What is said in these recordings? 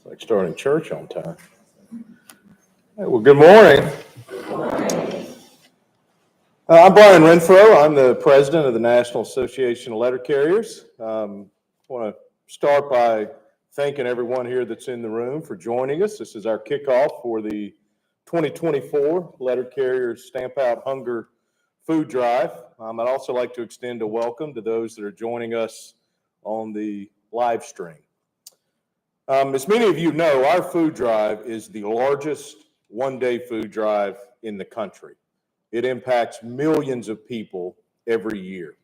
It's like starting church on time. Hey, well, good morning. I'm Brian Renfro. I'm the president of the National Association of Letter Carriers. I want to start by thanking everyone here that's in the room for joining us. This is our kickoff for the 2024 Letter Carriers Stamp Out Hunger Food Drive. I'd also like to extend a welcome to those that are joining us on the live stream. As many of you know, our food drive is the largest one-day food drive in the country. It impacts millions of people every year.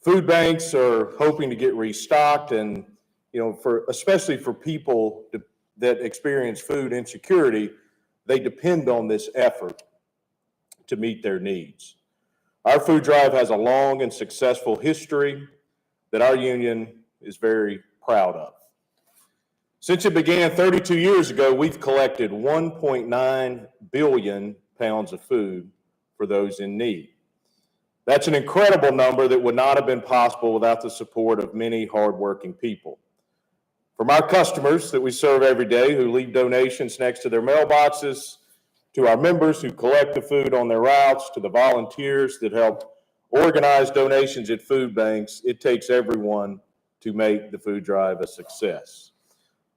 Food banks are hoping to get restocked, and especially for people that experience food insecurity, they depend on this effort to meet their needs. Our food drive has a long and successful history that our union is very proud of. Since it began 32 years ago, we've collected 1.9 billion pounds of food for those in need. That's an incredible number that would not have been possible without the support of many hardworking people. From our customers that we serve every day who leave donations next to their mailboxes, to our members who collect the food on their routes, to the volunteers that help organize donations at food banks, it takes everyone to make the food drive a success.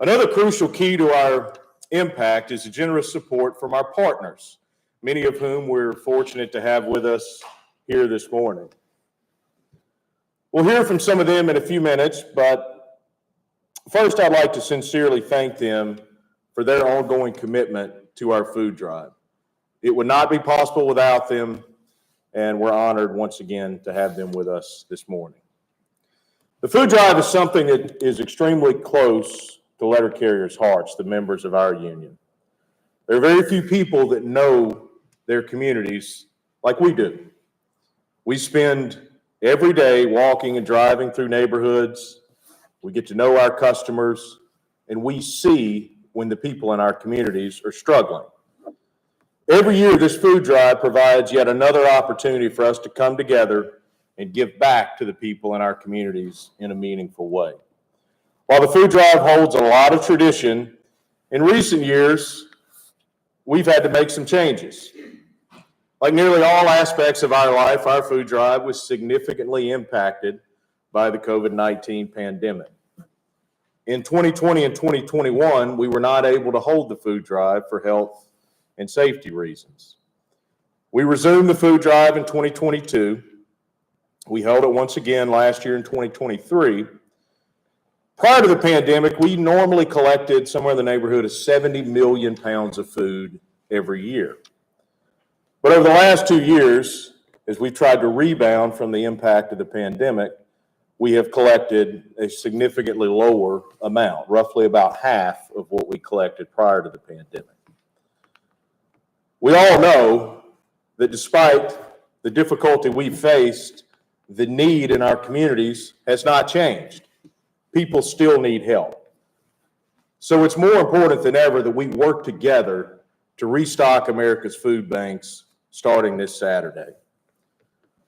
Another crucial key to our impact is the generous support from our partners, many of whom we're fortunate to have with us here this morning. We'll hear from some of them in a few minutes, but first I'd like to sincerely thank them for their ongoing commitment to our food drive. It would not be possible without them, and we're honored once again to have them with us this morning. The food drive is something that is extremely close to letter carriers' hearts, the members of our union. There are very few people that know their communities like we do. We spend every day walking and driving through neighborhoods. We get to know our customers, and we see when the people in our communities are struggling. Every year, this food drive provides yet another opportunity for us to come together and give back to the people in our communities in a meaningful way. While the food drive holds a lot of tradition, in recent years, we've had to make some changes. Like nearly all aspects of our life, our food drive was significantly impacted by the COVID-19 pandemic. In 2020 and 2021, we were not able to hold the food drive for health and safety reasons. We resumed the food drive in 2022. We held it once again last year in 2023. Prior to the pandemic, we normally collected somewhere in the neighborhood of 70 million pounds of food every year. But over the last 2 years, as we've tried to rebound from the impact of the pandemic, we have collected a significantly lower amount, roughly about half of what we collected prior to the pandemic. We all know that despite the difficulty we've faced, the need in our communities has not changed. People still need help. So it's more important than ever that we work together to restock America's food banks starting this Saturday.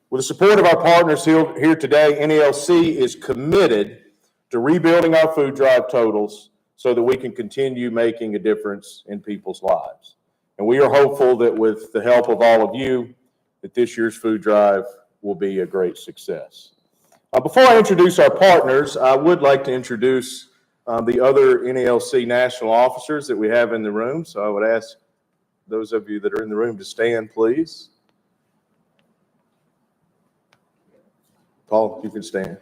With the support of our partners here today, NALC is committed to rebuilding our food drive totals so that we can continue making a difference in people's lives. And we are hopeful that with the help of all of you, that this year's food drive will be a great success. Before I introduce our partners, I would like to introduce the other NALC national officers that we have in the room. So I would ask those of you that are in the room to stand, please. Paul, you can stand.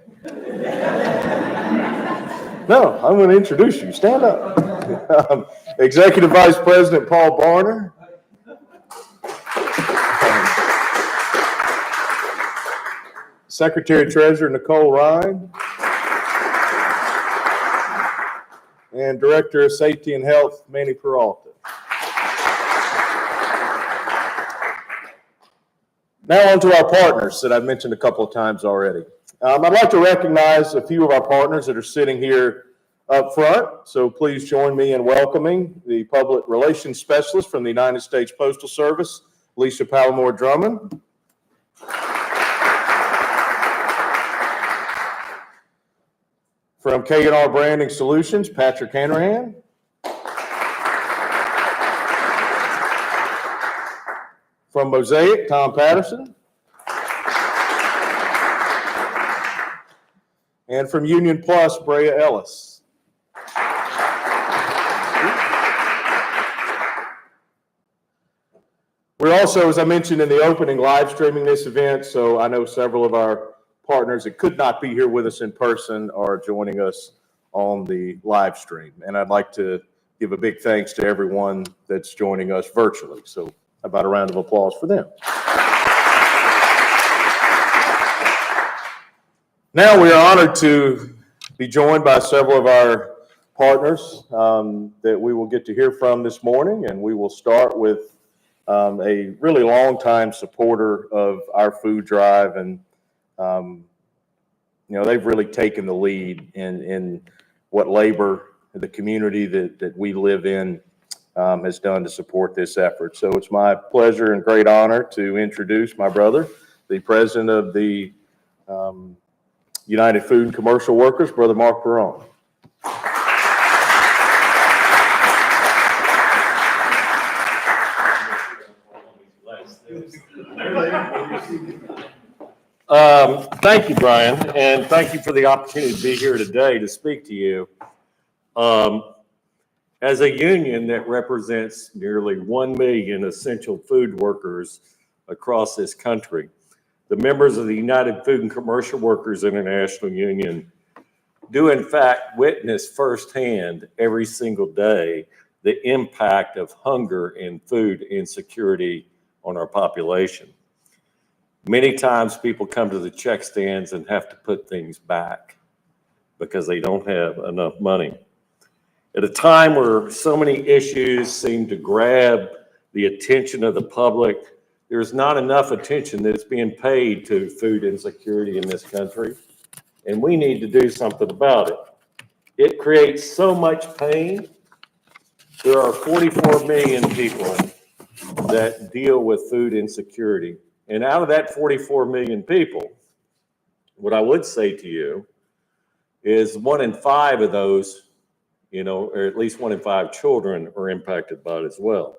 No, I'm going to introduce you. Stand up. Executive Vice President Paul Barner. Secretary Treasurer Nicole Ryan. And Director of Safety and Health Manny Peralta. Now on to our partners that I've mentioned a couple of times already. I'd like to recognize a few of our partners that are sitting here up front. So please join me in welcoming the Public Relations Specialist from the United States Postal Service, Lisa Palomore Drummond. From Kellanova Branding Solutions, Patrick Hanrahan. From Mosaic, Tom Patterson. And from Union Plus, Brea Ellis. We're also, as I mentioned in the opening, live streaming this event, so I know several of our partners that could not be here with us in person are joining us on the live stream. And I'd like to give a big thanks to everyone that's joining us virtually. So how about a round of applause for them? Now we are honored to be joined by several of our partners that we will get to hear from this morning. And we will start with a really long-time supporter of our food drive, and they've really taken the lead in what labor, the community that we live in, has done to support this effort. So it's my pleasure and great honor to introduce my brother, the president of the United Food and Commercial Workers, Brother Mark Perron. Thank you, Brian, and thank you for the opportunity to be here today to speak to you. As a union that represents nearly 1 million essential food workers across this country, the members of the United Food and Commercial Workers International Union do in fact witness firsthand every single day the impact of hunger and food insecurity on our population. Many times people come to the check stands and have to put things back because they don't have enough money. At a time where so many issues seem to grab the attention of the public, there's not enough attention that is being paid to food insecurity in this country, and we need to do something about it. It creates so much pain. There are 44 million people that deal with food insecurity. And out of that 44 million people, what I would say to you is 1 in 5 of those, or at least 1 in 5 children are impacted by it as well.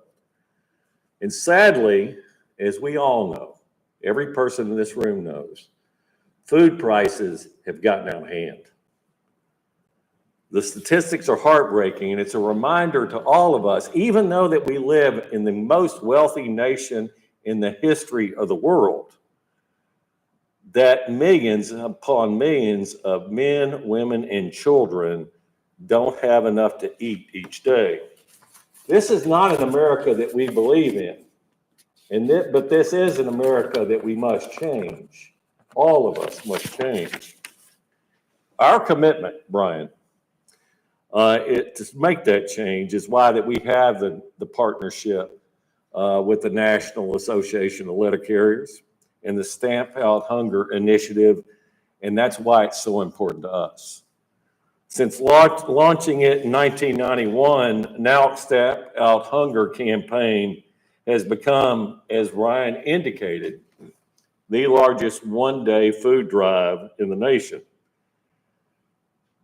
And sadly, as we all know, every person in this room knows, food prices have gotten out of hand. The statistics are heartbreaking, and it's a reminder to all of us, even though that we live in the most wealthy nation in the history of the world, that millions upon millions of men, women, and children don't have enough to eat each day. This is not an America that we believe in, but this is an America that we must change. All of us must change. Our commitment, Brian, to make that change is why that we have the partnership with the National Association of Letter Carriers and the Stamp Out Hunger Initiative, and that's why it's so important to us. Since launching it in 1991, now Stamp Out Hunger campaign has become, as Ryan indicated, the largest one-day food drive in the nation.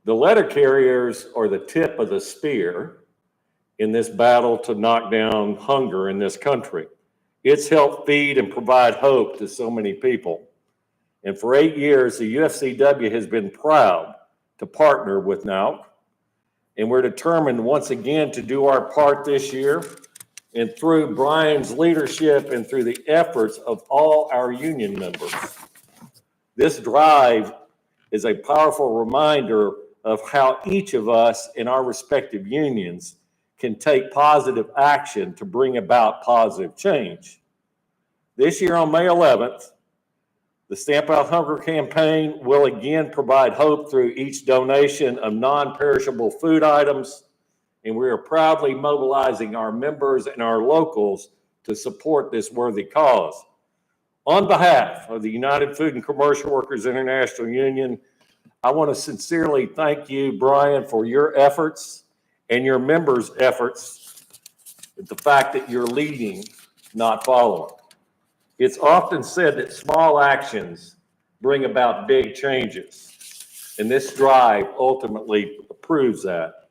The letter carriers are the tip of the spear in this battle to knock down hunger in this country. It's helped feed and provide hope to so many people. And for 8 years, the UFCW has been proud to partner with NALC. And we're determined once again to do our part this year. And through Brian's leadership and through the efforts of all our union members, this drive is a powerful reminder of how each of us in our respective unions can take positive action to bring about positive change. This year on May 11th, the Stamp Out Hunger campaign will again provide hope through each donation of non-perishable food items, and we are proudly mobilizing our members and our locals to support this worthy cause. On behalf of the United Food and Commercial Workers International Union, I want to sincerely thank you, Brian, for your efforts and your members' efforts, the fact that you're leading, not following. It's often said that small actions bring about big changes. and this drive ultimately proves that.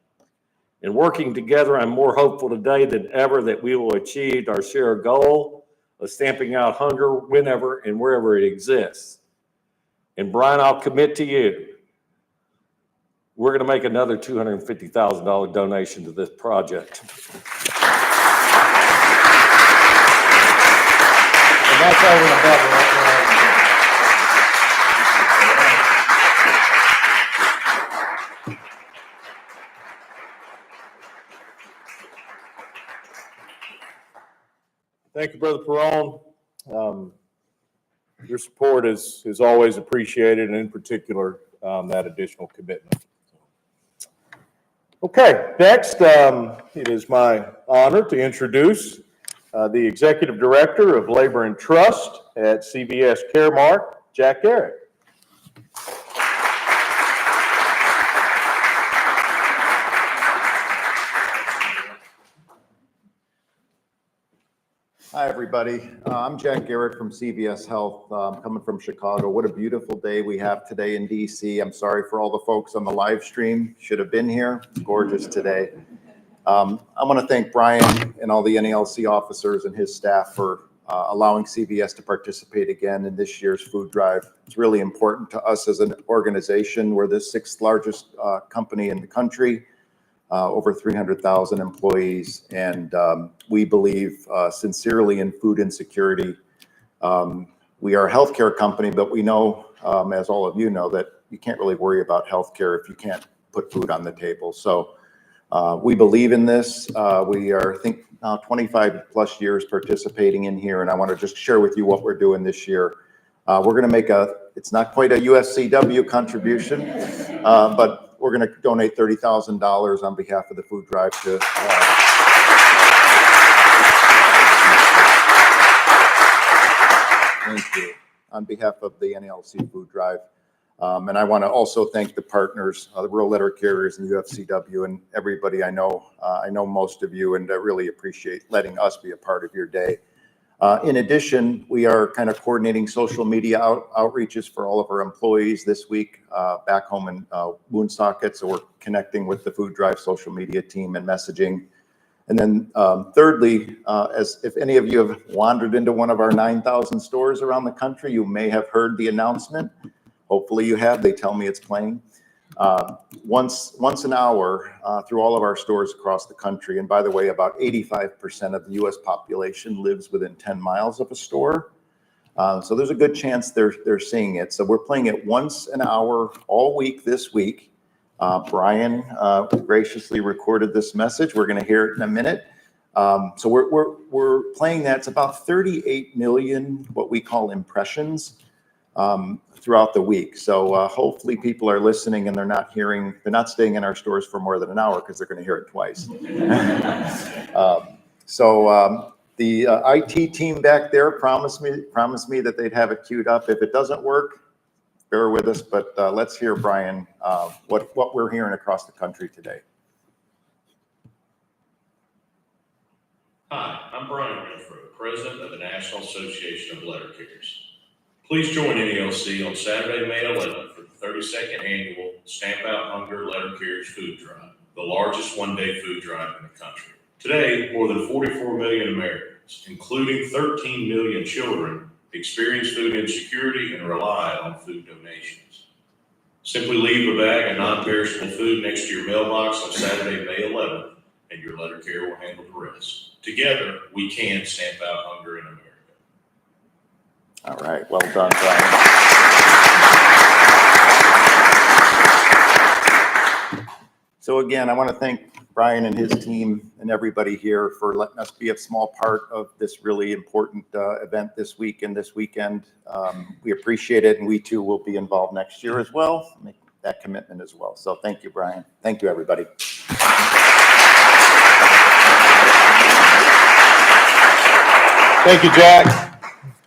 In working together, I'm more hopeful today than ever that we will achieve our shared goal of stamping out hunger whenever and wherever it exists. And Brian, I'll commit to you, we're going to make another $250,000 donation to this project. And that's over and above right now. Thank you, Brother Perone. Your support is always appreciated, and in particular, that additional commitment. Okay, next, it is my honor to introduce the Executive Director of Labor and Trust at CVS Caremark, Jack Garrett. Hi, everybody. I'm Jack Garrett from CVS Health. I'm coming from Chicago. What a beautiful day we have today in DC. I'm sorry for all the folks on the live stream. Should have been here. It's gorgeous today. I want to thank Brian and all the NALC officers and his staff for allowing CVS to participate again in this year's food drive. It's really important to us as an organization. We're the 6th largest company in the country. Over 300,000 employees, and we believe sincerely in food insecurity. We are a healthcare company, but we know, as all of you know, that you can't really worry about healthcare if you can't put food on the table. So we believe in this. We are, I think, now 25 plus years participating in here, and I want to just share with you what we're doing this year. We're going to make it's not quite a UFCW contribution, but we're going to donate $30,000 on behalf of the food drive to thank you, on behalf of the NALC food drive. And I want to also thank the partners, the rural letter carriers and UFCW and everybody I know. I know most of you, and I really appreciate letting us be a part of your day. In addition, we are kind of coordinating social media outreaches for all of our employees this week back home in Woonsocket. So we're connecting with the food drive social media team and messaging. And then thirdly, as if any of you have wandered into one of our 9,000 stores around the country, you may have heard the announcement. Hopefully you have. They tell me it's playing. Once an hour through all of our stores across the country. And by the way, about 85% of the US population lives within 10 miles of a store. So there's a good chance they're seeing it. So we're playing it once an hour all week this week. Brian graciously recorded this message. We're going to hear it in a minute. So we're playing that. It's about 38 million, what we call impressions. Throughout the week. So hopefully people are listening and they're not staying in our stores for more than an hour because they're going to hear it twice. The IT team back there promised me that they'd have it queued up. If it doesn't work, bear with us, but let's hear, Brian, what we're hearing across the country today. Hi, I'm Brian Renfro, President of the National Association of Letter Carriers. Please join NALC on Saturday, May 11th for the 32nd annual Stamp Out Hunger Letter Carriers Food Drive, the largest one-day food drive in the country. Today, more than 44 million Americans, including 13 million children, experience food insecurity and rely on food donations. Simply leave a bag of non-perishable food next to your mailbox on Saturday, May 11th, and your letter carrier will handle the rest. Together, we can stamp out hunger in America. All right, well done, Brian. So again, I want to thank Brian and his team and everybody here for letting us be a small part of this really important event this week and this weekend. We appreciate it, and we too will be involved next year as well. Make that commitment as well. So thank you, Brian. Thank you, everybody. Thank you, Jack.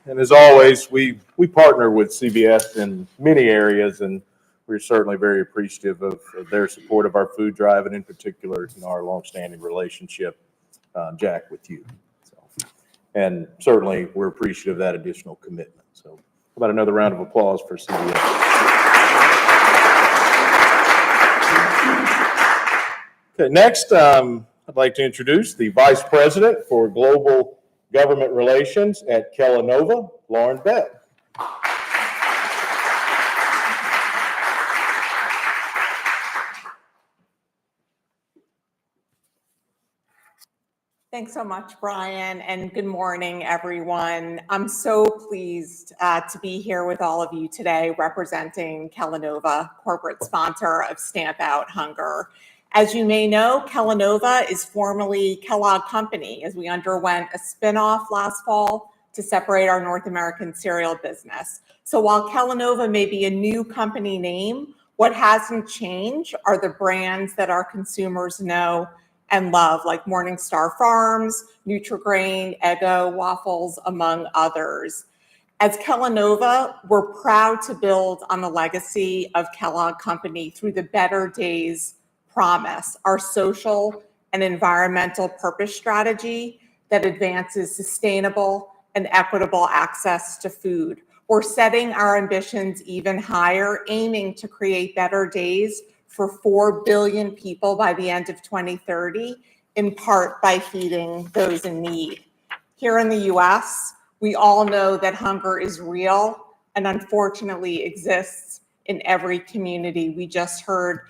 And as always, we partner with CVS in many areas, and we're certainly very appreciative of their support of our food drive, and in particular, our longstanding relationship, Jack, with you. So, and certainly, we're appreciative of that additional commitment. So, how about another round of applause for CVS? Okay, next, I'd like to introduce the Vice President for Global Government Relations at Kellanova, Lauren Bell. Thanks so much, Brian, and good morning, everyone. I'm so pleased to be here with all of you today representing Kellanova, corporate sponsor of Stamp Out Hunger. As you may know, Kellanova is formerly Kellogg Company, as we underwent a spinoff last fall to separate our North American cereal business. So while Kellanova may be a new company name, what hasn't changed are the brands that our consumers know and love, like Morningstar Farms, Nutri-Grain, Eggo, Waffles, among others. As Kellanova, we're proud to build on the legacy of Kellogg Company through the Better Days Promise, our social and environmental purpose strategy that advances sustainable and equitable access to food. We're setting our ambitions even higher, aiming to create better days for 4 billion people by the end of 2030, in part by feeding those in need. Here in the US, we all know that hunger is real and unfortunately exists in every community. We just heard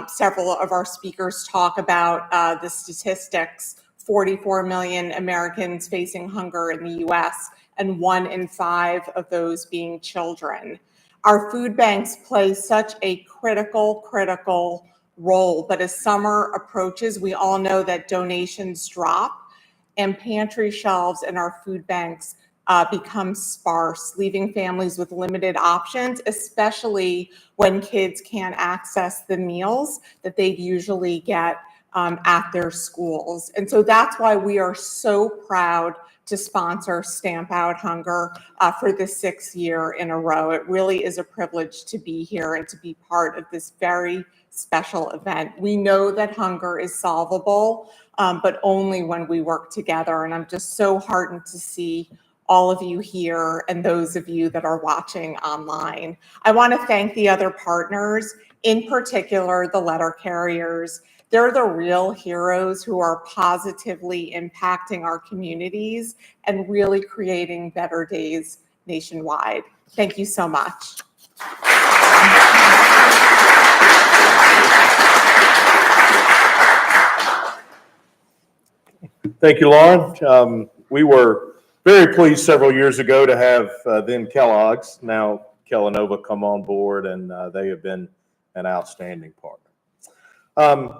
several of our speakers talk about the statistics, 44 million Americans facing hunger in the US, and 1 in 5 of those being children. Our food banks play such a critical role, but as summer approaches, we all know that donations drop and pantry shelves in our food banks become sparse, leaving families with limited options, especially when kids can't access the meals that they'd usually get at their schools. And so that's why we are so proud to sponsor Stamp Out Hunger for the 6th year in a row. It really is a privilege to be here and to be part of this very special event. We know that hunger is solvable, but only when we work together. And I'm just so heartened to see all of you here and those of you that are watching online. I want to thank the other partners, in particular the letter carriers. They're the real heroes who are positively impacting our communities and really creating better days nationwide. Thank you so much. Thank you, Lauren. We were very pleased several years ago to have then Kellogg's, now Kellanova, come on board, and they have been an outstanding partner.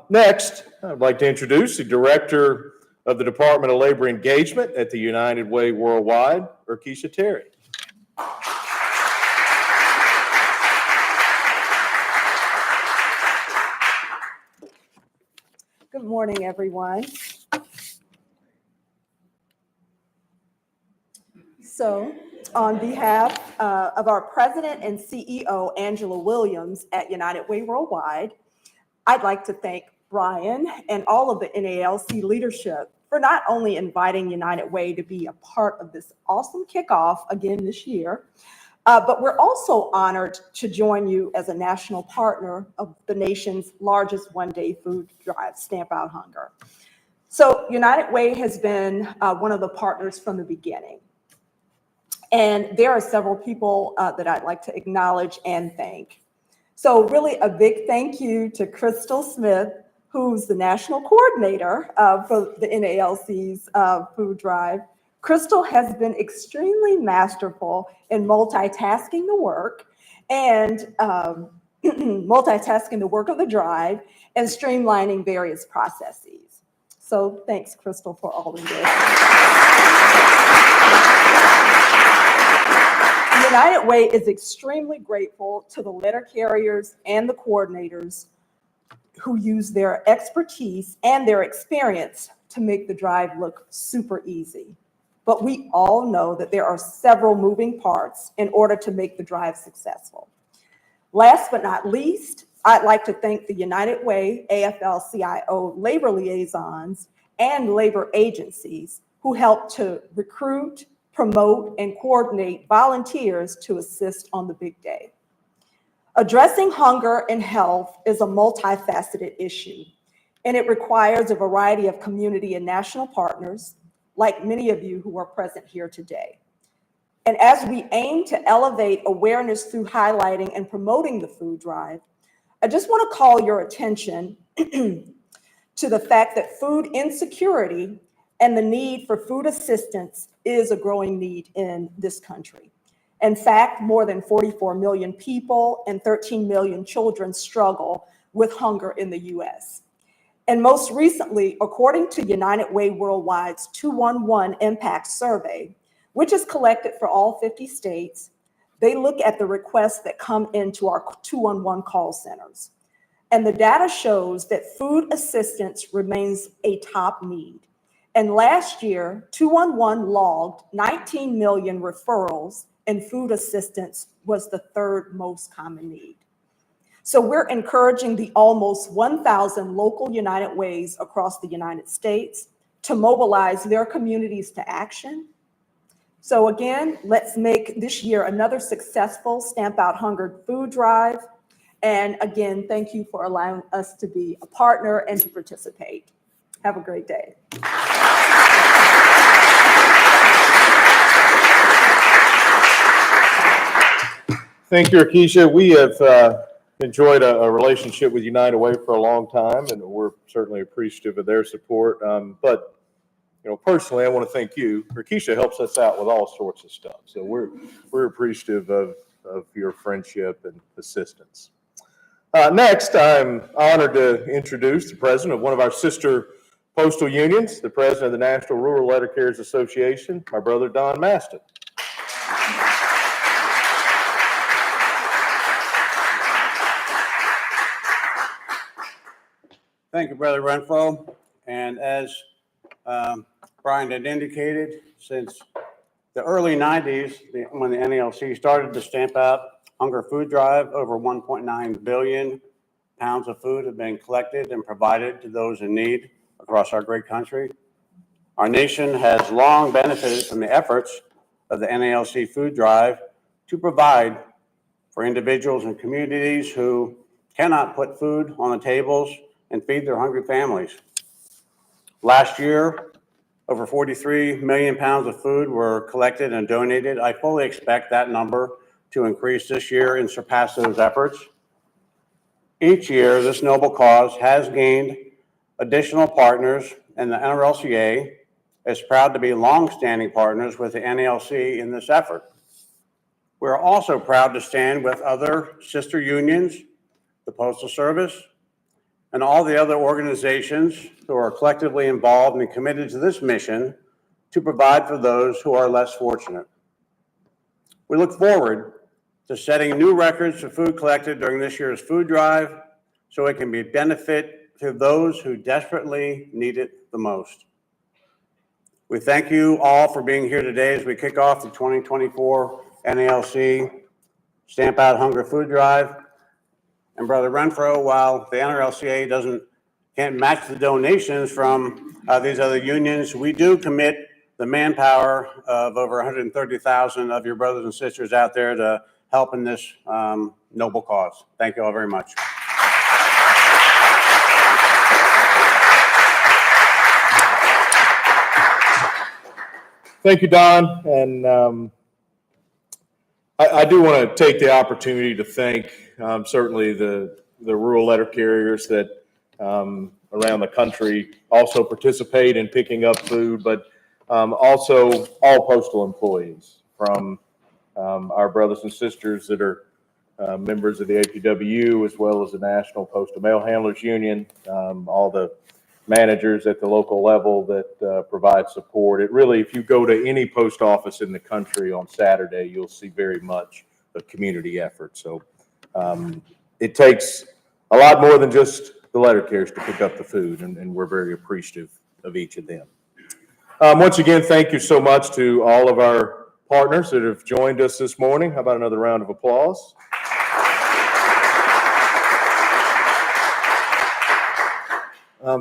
Next, I'd like to introduce the Director of the Department of Labor Engagement at the United Way Worldwide, Urquisha Terry. Good morning, everyone. So, on behalf of our President and CEO, Angela Williams at United Way Worldwide, I'd like to thank Brian and all of the NALC leadership for not only inviting United Way to be a part of this awesome kickoff again this year, but we're also honored to join you as a national partner of the nation's largest one-day food drive, Stamp Out Hunger. So United Way has been one of the partners from the beginning. And there are several people that I'd like to acknowledge and thank. So really a big thank you to Crystal Smith, who's the national coordinator for the NALC's food drive. Crystal has been extremely masterful in multitasking the work and multitasking the work of the drive and streamlining various processes. So thanks, Crystal, for all of this. United Way is extremely grateful to the letter carriers and the coordinators who use their expertise and their experience to make the drive look super easy. But we all know that there are several moving parts in order to make the drive successful. Last but not least, I'd like to thank the United Way AFL-CIO labor liaisons and labor agencies who help to recruit, promote, and coordinate volunteers to assist on the big day. Addressing hunger and health is a multifaceted issue. and it requires a variety of community and national partners, like many of you who are present here today. And as we aim to elevate awareness through highlighting and promoting the food drive, I just want to call your attention to the fact that food insecurity and the need for food assistance is a growing need in this country. In fact, more than 44 million people and 13 million children struggle with hunger in the US. And most recently, according to United Way Worldwide's 211 Impact Survey, which is collected for all 50 states, they look at the requests that come into our 211 call centers. And the data shows that food assistance remains a top need. And last year, 211 logged 19 million referrals, and food assistance was the third most common need. So we're encouraging the almost 1,000 local United Ways across the United States to mobilize their communities to action. So again, let's make this year another successful Stamp Out Hunger food drive. And again, thank you for allowing us to be a partner and to participate. Have a great day. Thank you, Akeisha. We have enjoyed a relationship with United Way for a long time, and we're certainly appreciative of their support. But personally, I want to thank you. Akeisha helps us out with all sorts of stuff, so we're appreciative of your friendship and assistance. Next, I'm honored to introduce the president of one of our sister postal unions, the president of the National Rural Letter Carriers Association, my brother Don Maston. Thank you, Brother Renfro. And as Brian had indicated, since the early 90s, when the NALC started the Stamp Out Hunger Food Drive, over 1.9 billion pounds of food have been collected and provided to those in need across our great country. Our nation has long benefited from the efforts of the NALC Food Drive to provide for individuals and communities who cannot put food on the tables and feed their hungry families. Last year, over 43 million pounds of food were collected and donated. I fully expect that number to increase this year and surpass those efforts. Each year, this noble cause has gained additional partners, and the NRLCA is proud to be longstanding partners with the NALC in this effort. We're also proud to stand with other sister unions, the Postal Service, and all the other organizations who are collectively involved and committed to this mission to provide for those who are less fortunate. We look forward to setting new records for food collected during this year's food drive so it can be a benefit to those who desperately need it the most. We thank you all for being here today as we kick off the 2024 NALC Stamp Out Hunger Food Drive. And Brother Renfro, while the NRLCA can't match the donations from these other unions, we do commit the manpower of over 130,000 of your brothers and sisters out there to help in this noble cause. Thank you all very much. Thank you, Don. And I do want to take the opportunity to thank certainly the rural letter carriers that around the country also participate in picking up food, but also all postal employees, from our brothers and sisters that are members of the APWU, as well as the National Postal Mail Handlers Union, all the managers at the local level that provide support. It really, if you go to any post office in the country on Saturday, you'll see very much a community effort. So it takes a lot more than just the letter carriers to pick up the food, and we're very appreciative of each of them. Once again, thank you so much to all of our partners that have joined us this morning. How about another round of applause?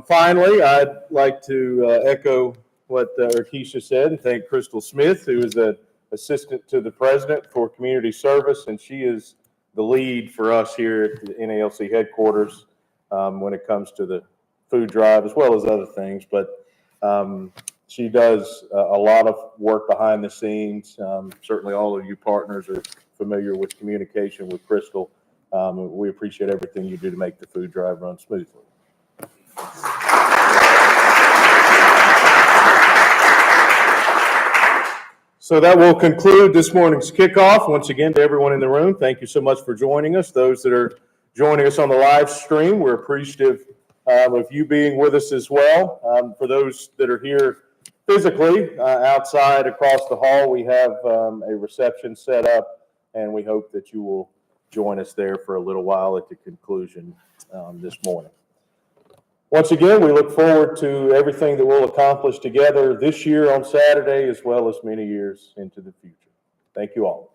Finally, I'd like to echo what Akeisha said and thank Crystal Smith, who is an assistant to the president for community service, and she is the lead for us here at the NALC headquarters when it comes to the food drive as well as other things. But she does a lot of work behind the scenes. Certainly all of you partners are familiar with communication with Crystal. We appreciate everything you do to make the food drive run smoothly. So that will conclude this morning's kickoff. Once again, to everyone in the room, thank you so much for joining us. Those that are joining us on the live stream, we're appreciative of you being with us as well. For those that are here physically, outside across the hall, we have a reception set up, and we hope that you will join us there for a little while at the conclusion this morning. Once again, we look forward to everything that we'll accomplish together this year on Saturday, as well as many years into the future. Thank you all.